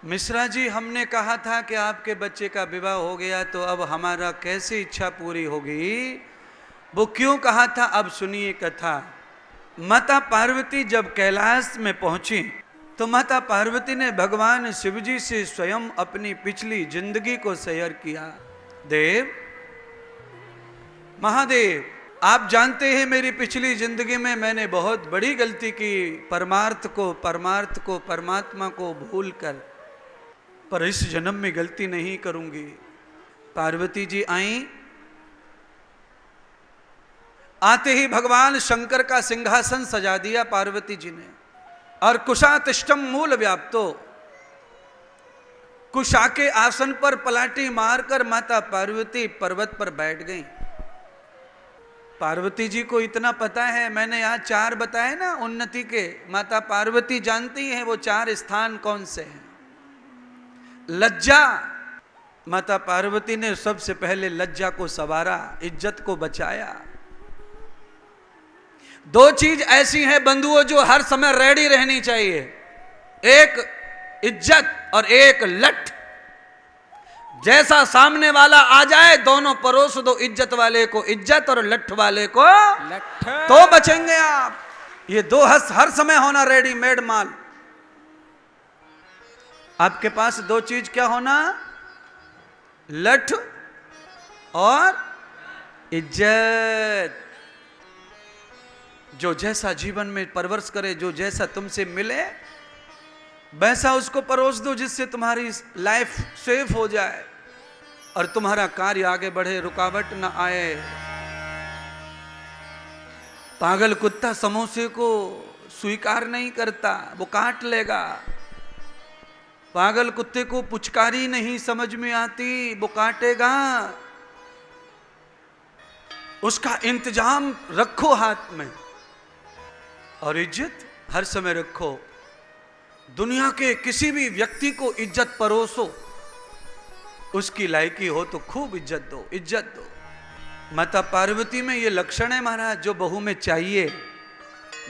मिश्रा जी, हमने कहा था कि आपके बच्चे का विवाह हो गया तो अब हमारा कैसे इच्छा पूरी होगी? वो क्यों कहा था, अब सुनिए कथा। माता पार्वती जब कैलाश में पहुंची तो माता पार्वती ने भगवान शिवजी से स्वयं अपनी पिछली जिंदगी को शेयर किया। देव, महादेव, आप जानते हैं मेरी पिछली जिंदगी में मैंने बहुत बड़ी गलती की, परमार्थ को परमात्मा को भूलकर, पर इस जन्म में गलती नहीं करूंगी। पार्वती जी आई, आते ही भगवान शंकर का सिंहासन सजा दिया पार्वती जी ने, और कुशातिष्ठम मूल व्याप्तो, कुशा के आसन पर पलाटी मारकर माता पार्वती पर्वत पर बैठ गई। पार्वती जी को इतना पता है, मैंने यहाँ 4 बताए ना उन्नति के, माता पार्वती जानती हैं वो 4 स्थान कौन से हैं। लज्जा, माता पार्वती ने सबसे पहले लज्जा को संवारा, इज्जत को बचाया। 2 चीज ऐसी हैं बंधुओं जो हर समय रेडी रहनी चाहिए, एक इज्जत और एक लठ। जैसा सामने वाला आ जाए दोनों परोस दो, इज्जत वाले को इज्जत और लठ वाले को लठ, तो बचेंगे आप। ये 2 हर समय होना रेडीमेड माल। आपके पास 2 चीज क्या होना, लठ और इज्जत। जो जैसा जीवन में परवरिश करे, जो जैसा तुमसे मिले वैसा उसको परोस दो, जिससे तुम्हारी लाइफ सेफ हो जाए और तुम्हारा कार्य आगे बढ़े, रुकावट ना आए। पागल कुत्ता समोसे को स्वीकार नहीं करता, वो काट लेगा। पागल कुत्ते को पुचकारी नहीं समझ में आती, वो काटेगा। उसका इंतजाम रखो हाथ में, और इज्जत हर समय रखो। दुनिया के किसी भी व्यक्ति को इज्जत परोसो, उसकी लायकी हो तो खूब इज्जत दो, इज्जत दो। माता पार्वती में ये लक्षण है महाराज, जो बहू में चाहिए,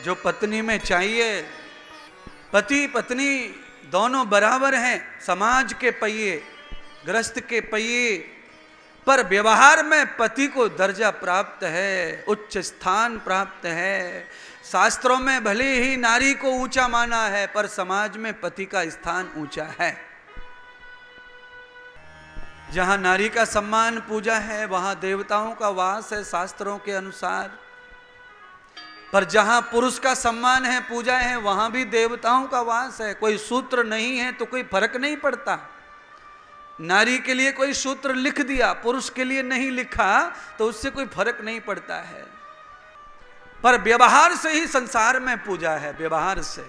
जो पत्नी में चाहिए। पति पत्नी दोनों बराबर हैं, समाज के पहिए, गृहस्थ के पहिए, पर व्यवहार में पति को दर्जा प्राप्त है, उच्च स्थान प्राप्त है। शास्त्रों में भले ही नारी को ऊंचा माना है, पर समाज में पति का स्थान ऊंचा है। जहां नारी का सम्मान पूजा है वहां देवताओं का वास है शास्त्रों के अनुसार, पर जहां पुरुष का सम्मान है, पूजा है, वहां भी देवताओं का वास है। कोई सूत्र नहीं है तो कोई फर्क नहीं पड़ता। नारी के लिए कोई सूत्र लिख दिया, पुरुष के लिए नहीं लिखा, तो उससे कोई फर्क नहीं पड़ता है। पर व्यवहार से ही संसार में पूजा है, व्यवहार से।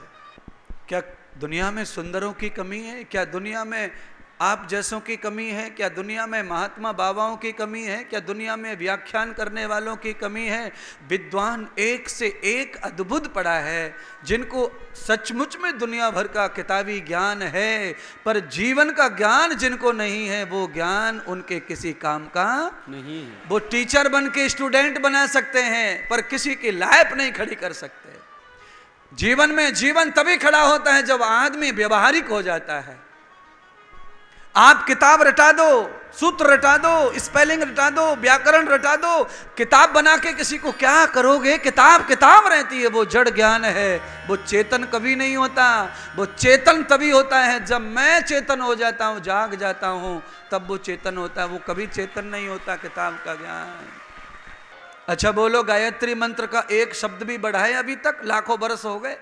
क्या दुनिया में सुंदरों की कमी है? क्या दुनिया में आप जैसों की कमी है? क्या दुनिया में महात्मा बाबाओं की कमी है? क्या दुनिया में व्याख्यान करने वालों की कमी है? विद्वान एक से एक अद्भुत पड़ा है, जिनको सचमुच में दुनिया भर का किताबी ज्ञान है, पर जीवन का ज्ञान जिनको नहीं है, वो ज्ञान उनके किसी काम का नहीं है। वो टीचर बन के स्टूडेंट बना सकते हैं, पर किसी की लाइफ नहीं खड़ी कर सकते। जीवन में जीवन तभी खड़ा होता है जब आदमी व्यवहारिक हो जाता है। आप किताब रटा दो, सूत्र रटा दो, स्पेलिंग रटा दो, व्याकरण रटा दो, किताब बना के किसी को क्या करोगे? किताब किताब रहती है, वो जड़ ज्ञान है, वो चेतन कभी नहीं होता। वो चेतन तभी होता है जब मैं चेतन हो जाता हूँ, जाग जाता हूँ, तब वो चेतन होता है। वो कभी चेतन नहीं होता किताब का ज्ञान। अच्छा बोलो, गायत्री मंत्र का एक शब्द भी बढ़ा है अभी तक? लाखों बरस हो गए,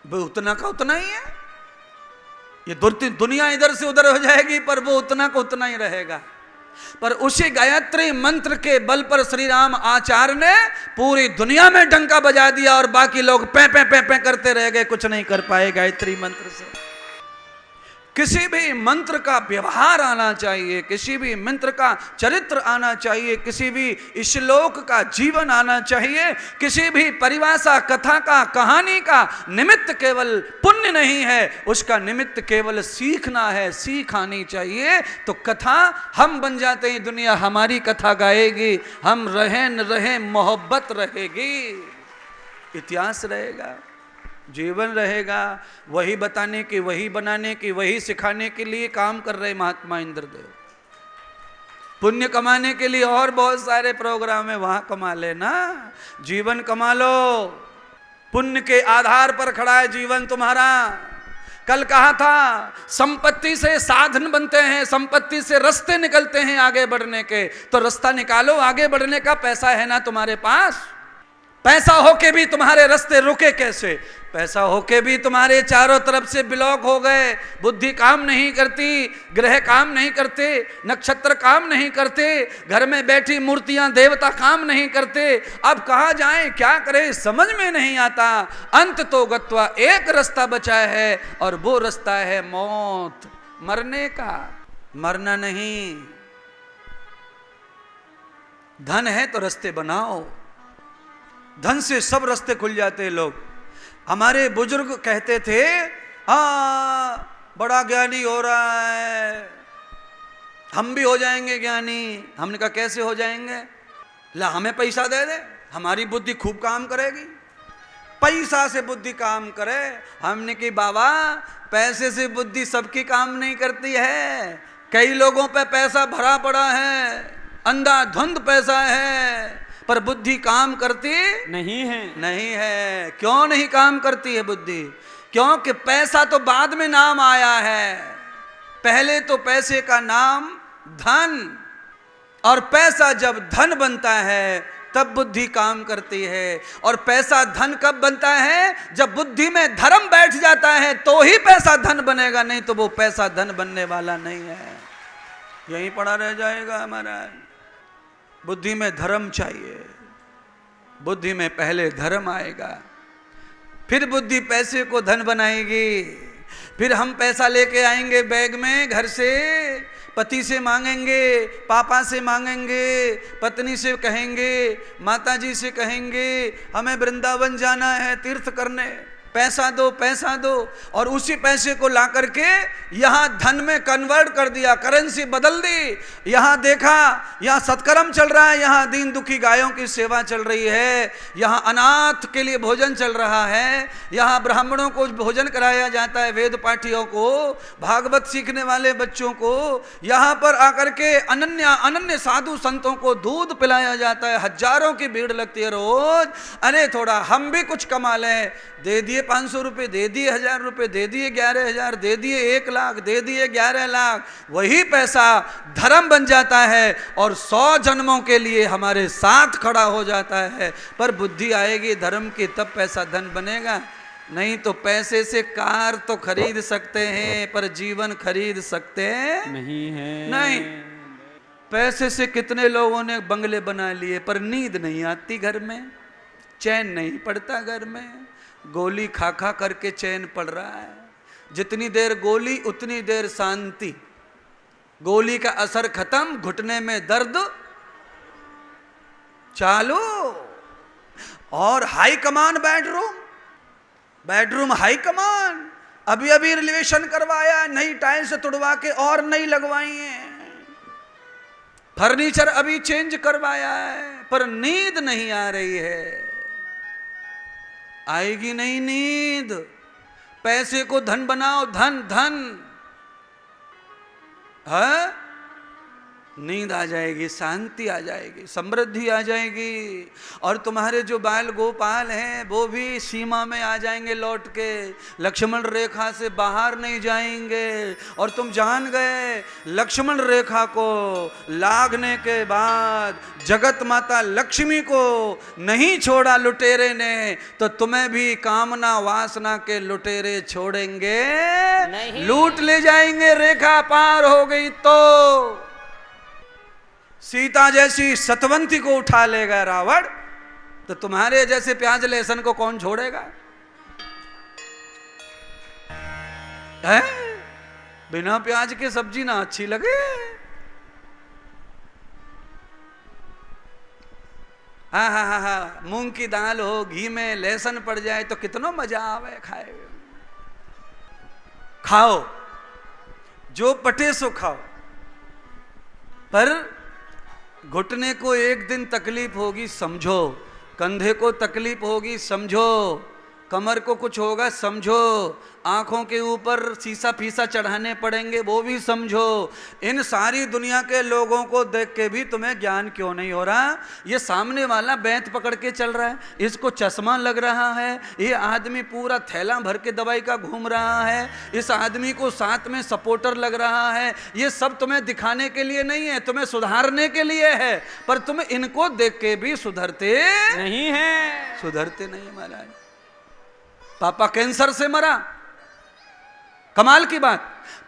वो उतना का उतना ही है। ये दुनिया इधर से उधर हो जाएगी, पर वो उतना का उतना ही रहेगा। पर उसी गायत्री मंत्र के बल पर श्री राम आचार्य ने पूरी दुनिया में डंका बजा दिया, और बाकी लोग पे पे पे पे करते रह गए, कुछ नहीं कर पाए गायत्री मंत्र से। किसी भी मंत्र का व्यवहार आना चाहिए, किसी भी मंत्र का चरित्र आना चाहिए, किसी भी श्लोक का जीवन आना चाहिए। किसी भी परिभाषा, कथा का, कहानी का निमित्त केवल पुण्य नहीं है, उसका निमित्त केवल सीखना है, सीख आनी चाहिए। तो कथा हम बन जाते हैं, दुनिया हमारी कथा गाएगी, हम रहे न रहे मोहब्बत रहेगी, इतिहास रहेगा। जीवन रहेगा। वही बताने की, वही बनाने की, वही सिखाने के लिए काम कर रहे महात्मा इंद्रदेव। पुण्य कमाने के लिए और बहुत सारे प्रोग्राम है, वहां कमा लेना। जीवन कमा लो, पुण्य के आधार पर खड़ा है जीवन तुम्हारा। कल कहा था, संपत्ति से साधन बनते हैं, संपत्ति से रास्ते निकलते हैं आगे बढ़ने के। तो रास्ता निकालो आगे बढ़ने का। पैसा है ना तुम्हारे पास, पैसा होके भी तुम्हारे रास्ते रुके कैसे? पैसा होके भी तुम्हारे चारों तरफ से ब्लॉक हो गए, बुद्धि काम नहीं करती, ग्रह काम नहीं करते, नक्षत्र काम नहीं करते, घर में बैठी मूर्तियां देवता काम नहीं करते। अब कहाँ जाएं, क्या करें, समझ में नहीं आता। अंत तो गत्वा, एक रास्ता बचा है और वो रास्ता है मौत, मरने का। मरना नहीं। धन है तो रास्ते बनाओ, धन से सब रास्ते खुल जाते हैं। लोग, हमारे बुजुर्ग कहते थे, बड़ा ज्ञानी हो रहा है, हम भी हो जाएंगे ज्ञानी। हमने कहा कैसे हो जाएंगे? ला हमें पैसा दे दे, हमारी बुद्धि खूब काम करेगी। पैसा से बुद्धि काम करे। हमने कहा बाबा, पैसे से बुद्धि सबकी काम नहीं करती है। कई लोगों पे पैसा भरा पड़ा है, अंधाधुंध पैसा है, पर बुद्धि काम करती नहीं है। नहीं है। क्यों नहीं काम करती है बुद्धि? क्योंकि पैसा तो बाद में नाम आया है, पहले तो पैसे का नाम धन। और पैसा जब धन बनता है तब बुद्धि काम करती है। और पैसा धन कब बनता है? जब बुद्धि में धर्म बैठ जाता है तो ही पैसा धन बनेगा, नहीं तो वो पैसा धन बनने वाला नहीं है, यहीं पड़ा रह जाएगा हमारा। बुद्धि में धर्म चाहिए, बुद्धि में पहले धर्म आएगा, फिर बुद्धि पैसे को धन बनाएगी। फिर हम पैसा लेके आएंगे बैग में घर से, पति से मांगेंगे, पापा से मांगेंगे, पत्नी से कहेंगे, माता जी से कहेंगे हमें वृंदावन जाना है तीर्थ करने, पैसा दो पैसा दो। और उसी पैसे को ला करके यहाँ धन में कन्वर्ट कर दिया, करेंसी बदल दी। यहाँ देखा, यहाँ सत्कर्म चल रहा है, यहाँ दीन दुखी गायों की सेवा चल रही है, यहाँ अनाथ के लिए भोजन चल रहा है, यहाँ ब्राह्मणों को भोजन कराया जाता है, वेद पाठियों को, भागवत सीखने वाले बच्चों को, यहाँ पर आकर के अनन्य साधु संतों को दूध पिलाया जाता है। हजारों की भीड़ लगती है रोज। अरे थोड़ा हम भी कुछ कमा लें, दे दिए 500 रुपये, दे दिए 1000 रुपये, दे दिए 11,000, दे दिए 1 लाख, दे दिए 11 लाख। वही पैसा धर्म बन जाता है और 100 जन्मों के लिए हमारे साथ खड़ा हो जाता है। पर बुद्धि आएगी धर्म की तब पैसा धन बनेगा। नहीं तो पैसे से कार तो खरीद सकते हैं पर जीवन खरीद सकते नहीं है। नहीं, पैसे से कितने लोगों ने बंगले बना लिए पर नींद नहीं आती घर में, चैन नहीं पड़ता घर में। गोली खा खा करके चैन पड़ रहा है। जितनी देर गोली उतनी देर शांति। गोली का असर खत्म, घुटने में दर्द चालू। और high command bedroom high command, अभी अभी रिलेशन करवाया, नई टाइल्स तुड़वा के और नई लगवाई है, फर्नीचर अभी चेंज करवाया है, पर नींद नहीं आ रही है। आएगी नहीं नींद। पैसे को धन बनाओ, धन धन है, नींद आ जाएगी, शांति आ जाएगी, समृद्धि आ जाएगी। और तुम्हारे जो बाल गोपाल हैं वो भी सीमा में आ जाएंगे लौट के, लक्ष्मण रेखा से बाहर नहीं जाएंगे। और तुम जान गए लक्ष्मण रेखा को लागने के बाद जगत माता लक्ष्मी को नहीं छोड़ा लुटेरे ने, तो तुम्हें भी कामना वासना के लुटेरे छोड़ेंगे नहीं, लूट ले जाएंगे। रेखा पार हो गई तो सीता जैसी सतवंती को उठा लेगा रावण, तो तुम्हारे जैसे प्याज लहसुन को कौन छोड़ेगा? है? बिना प्याज के सब्जी ना अच्छी लगे। हाँ हाँ हाँ हाँ, मूंग की दाल हो, घी में लहसुन पड़ जाए तो कितना मजा आवे खाए। खाओ, जो पटे सो खाओ, पर घुटने को एक दिन तकलीफ होगी समझो, कंधे को तकलीफ होगी समझो, कमर को कुछ होगा समझो, आंखों के ऊपर शीशा फीसा चढ़ाने पड़ेंगे वो भी समझो। इन सारी दुनिया के लोगों को देख के भी तुम्हें ज्ञान क्यों नहीं हो रहा? ये सामने वाला बैंत पकड़ के चल रहा है, इसको चश्मा लग रहा है, ये आदमी पूरा थैला भर के दवाई का घूम रहा है, इस आदमी को साथ में सपोर्टर लग रहा है। ये सब तुम्हें दिखाने के लिए नहीं है, तुम्हें सुधारने के लिए है, पर तुम इनको देख के भी सुधरते नहीं है, सुधरते नहीं महाराज। पापा कैंसर से मरा, कमाल की बात,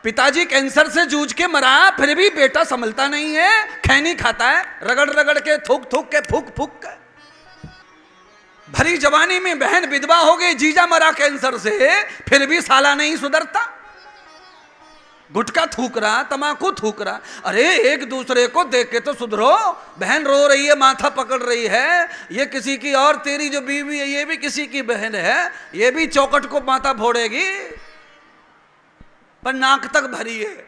पिताजी कैंसर से जूझ के मरा, फिर भी बेटा संभलता नहीं है, खैनी खाता है, रगड़ रगड़ के, थूक थूक के, फूक फूक के। भरी जवानी में बहन विधवा हो गई, जीजा मरा कैंसर से, फिर भी साला नहीं सुधरता, गुटखा थूक रहा, तमाकू थूक रहा। अरे एक दूसरे को देख के तो सुधरो। बहन रो रही है, माथा पकड़ रही है, ये किसी की, और तेरी जो बीवी है ये भी किसी की बहन है, ये भी चौकट को माथा फोड़ेगी, पर नाक तक भरी है।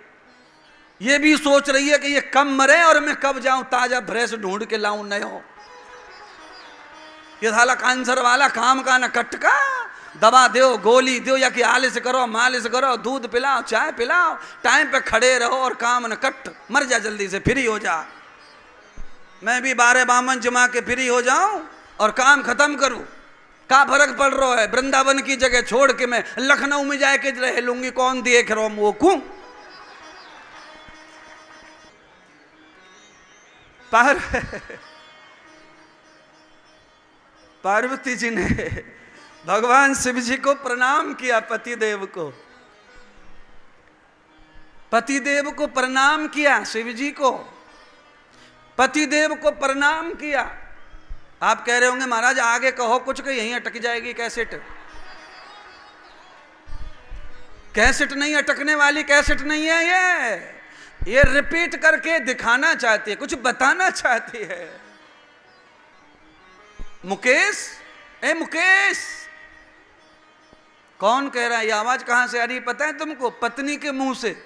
ये भी सोच रही है कि ये कब मरे और मैं कब जाऊं ताजा भैंस ढूंढ के लाऊं नयो। ये साला कैंसर वाला काम का न कटका, दवा दो, गोली दो, या कि आलिश करो, मालिश करो, दूध पिलाओ, चाय पिलाओ, टाइम पे खड़े रहो और काम न कट, मर जा जल्दी से, फ्री हो जा। मैं भी 12 बामन जमा के फ्री हो जाऊं और काम खत्म करूं। का फर्क पड़ रहा है? वृंदावन की जगह छोड़ के मैं लखनऊ में जाके रह लूंगी, कौन देख रहा वो कू। पार्वती जी ने भगवान शिव जी को प्रणाम किया, पतिदेव को, पतिदेव को प्रणाम किया, शिव जी को, पतिदेव को प्रणाम किया। आप कह रहे होंगे महाराज आगे कहो कुछ, कि यहीं अटक जाएगी कैसेट। कैसेट नहीं अटकने वाली, कैसेट नहीं है ये रिपीट करके दिखाना चाहती है, कुछ बताना चाहती है। मुकेश, ए मुकेश, कौन कह रहा है? ये आवाज कहां से आ रही पता है तुमको? पत्नी के मुंह से।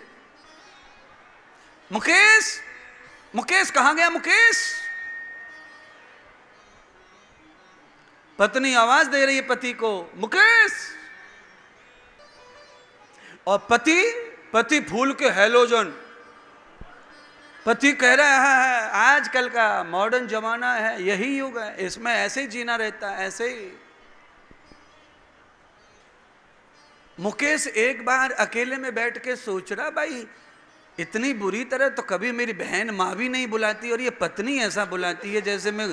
मुकेश, मुकेश कहां गया मुकेश? पत्नी आवाज दे रही है पति को, मुकेश। और पति फूल के हेलोजन, पति कह रहा है आजकल का मॉडर्न जमाना है, यही युग है, इसमें ऐसे ही जीना रहता है, ऐसे ही। मुकेश एक बार अकेले में बैठ के सोच रहा, भाई इतनी बुरी तरह तो कभी मेरी बहन माँ भी नहीं बुलाती, और ये पत्नी ऐसा बुलाती है जैसे मैं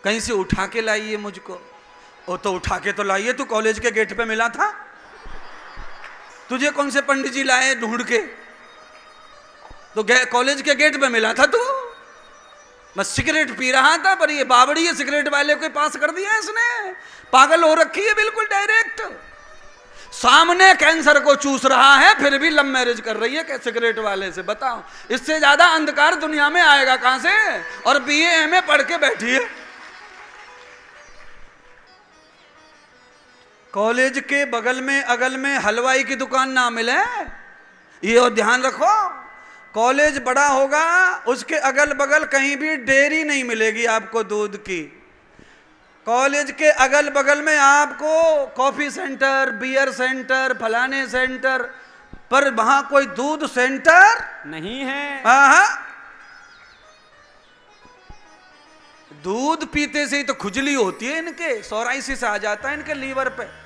कहीं से उठा के लाई है मुझको। ओ तो उठा के तो लाई है, तू कॉलेज के गेट पे मिला था, तुझे कौन से पंडित जी लाए ढूंढ के? तो कॉलेज के गेट पे मिला था तू। मैं सिगरेट पी रहा था, पर ये बावड़ी है सिगरेट वाले को पास कर दिया इसने, पागल हो रखी है बिल्कुल डायरेक्ट। सामने कैंसर को चूस रहा है, फिर भी लव मैरिज कर रही है सिगरेट वाले से। बताओ इससे ज्यादा अंधकार दुनिया में आएगा कहां से? और BA MA पढ़ के बैठी है। कॉलेज के बगल में अगल में हलवाई की दुकान ना मिले, ये और ध्यान रखो। कॉलेज बड़ा होगा, उसके अगल बगल कहीं भी डेयरी नहीं मिलेगी आपको दूध की। कॉलेज के अगल बगल में आपको कॉफी सेंटर, बियर सेंटर, फलाने सेंटर, पर वहां कोई दूध सेंटर नहीं है। हाँ, दूध पीते से ही तो खुजली होती है इनके, सोराइसिस आ जाता है इनके लीवर पे।